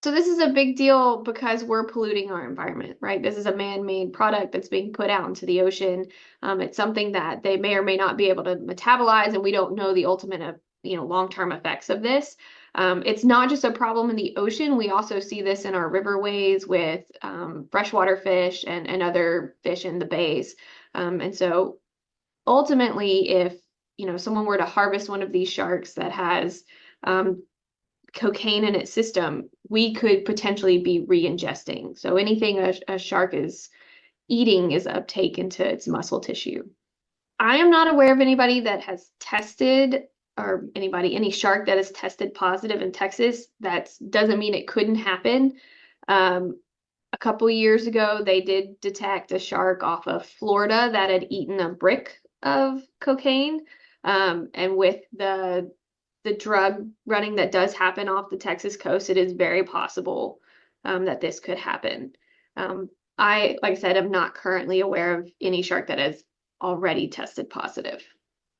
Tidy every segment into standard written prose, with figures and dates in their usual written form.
So this is a big deal because we're polluting our environment, right? This is a man-made product that's being put out into the ocean. It's something that they may or may not be able to metabolize, and we don't know the ultimate long-term effects of this. It's not just a problem in the ocean. We also see this in our riverways with freshwater fish and other fish in the bays. And so ultimately, if someone were to harvest one of these sharks that has cocaine in its system, we could potentially be re-ingesting. So anything a shark is eating is uptake into its muscle tissue. I am not aware of anybody that has tested or any shark that has tested positive in Texas. That doesn't mean it couldn't happen. A couple of years ago, they did detect a shark off of Florida that had eaten a brick of cocaine. And with the drug running that does happen off the Texas coast, it is very possible that this could happen. Like I said, I'm not currently aware of any shark that has already tested positive.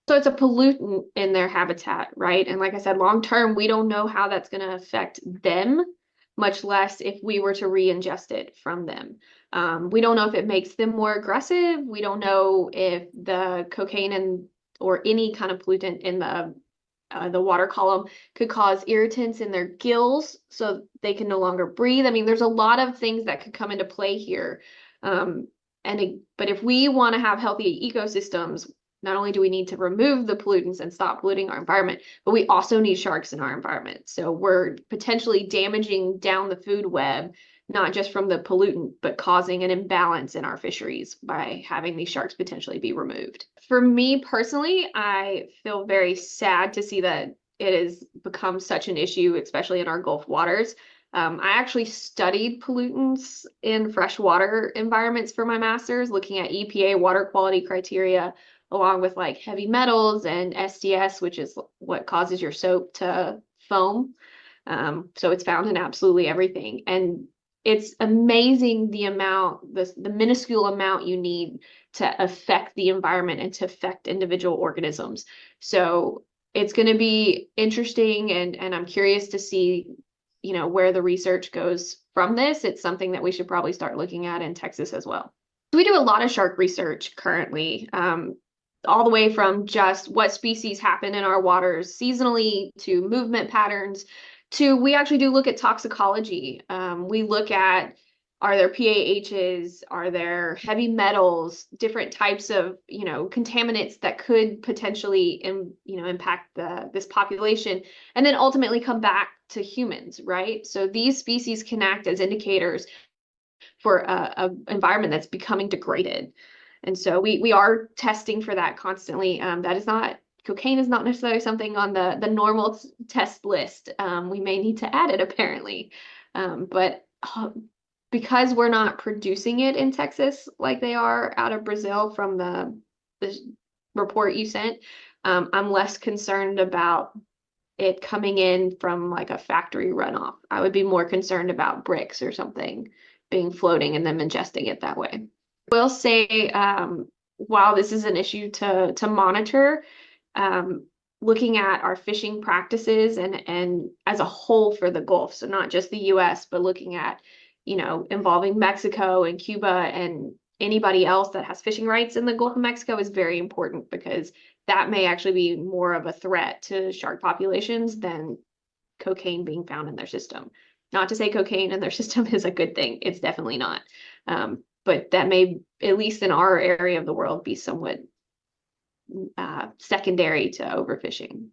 So it's a pollutant in their habitat, right? And like I said, long term, we don't know how that's going to affect them, much less if we were to re-ingest it from them. We don't know if it makes them more aggressive. We don't know if the cocaine or any kind of pollutant in the water column could cause irritants in their gills so they can no longer breathe. I mean, there's a lot of things that could come into play here. But if we want to have healthy ecosystems, not only do we need to remove the pollutants and stop polluting our environment, but we also need sharks in our environment. So we're potentially damaging down the food web, not just from the pollutant, but causing an imbalance in our fisheries by having these sharks potentially be removed. For me personally, I feel very sad to see that it has become such an issue, especially in our Gulf waters. I actually studied pollutants in freshwater environments for my master's, looking at EPA water quality criteria, along with like heavy metals and SDS, which is what causes your soap to foam. So it's found in absolutely everything. And it's amazing the minuscule amount you need to affect the environment and to affect individual organisms. So it's going to be interesting, and I'm curious to see, where the research goes from this. It's something that we should probably start looking at in Texas as well. We do a lot of shark research currently, all the way from just what species happen in our waters seasonally to movement patterns to we actually do look at toxicology. We look at, are there PAHs, are there heavy metals, different types of contaminants that could potentially impact this population, and then ultimately come back to humans, right? So these species can act as indicators for a environment that's becoming degraded. And so we are testing for that constantly. Cocaine is not necessarily something on the normal test list. We may need to add it apparently. But because we're not producing it in Texas like they are out of Brazil from the report you sent, I'm less concerned about it coming in from like a factory runoff. I would be more concerned about bricks or something being floating and them ingesting it that way. I will say, while this is an issue to monitor, looking at our fishing practices and as a whole for the Gulf, so not just the US, but looking at, involving Mexico and Cuba and anybody else that has fishing rights in the Gulf of Mexico is very important, because that may actually be more of a threat to shark populations than cocaine being found in their system. Not to say cocaine in their system is a good thing. It's definitely not. But that may, at least in our area of the world, be somewhat secondary to overfishing.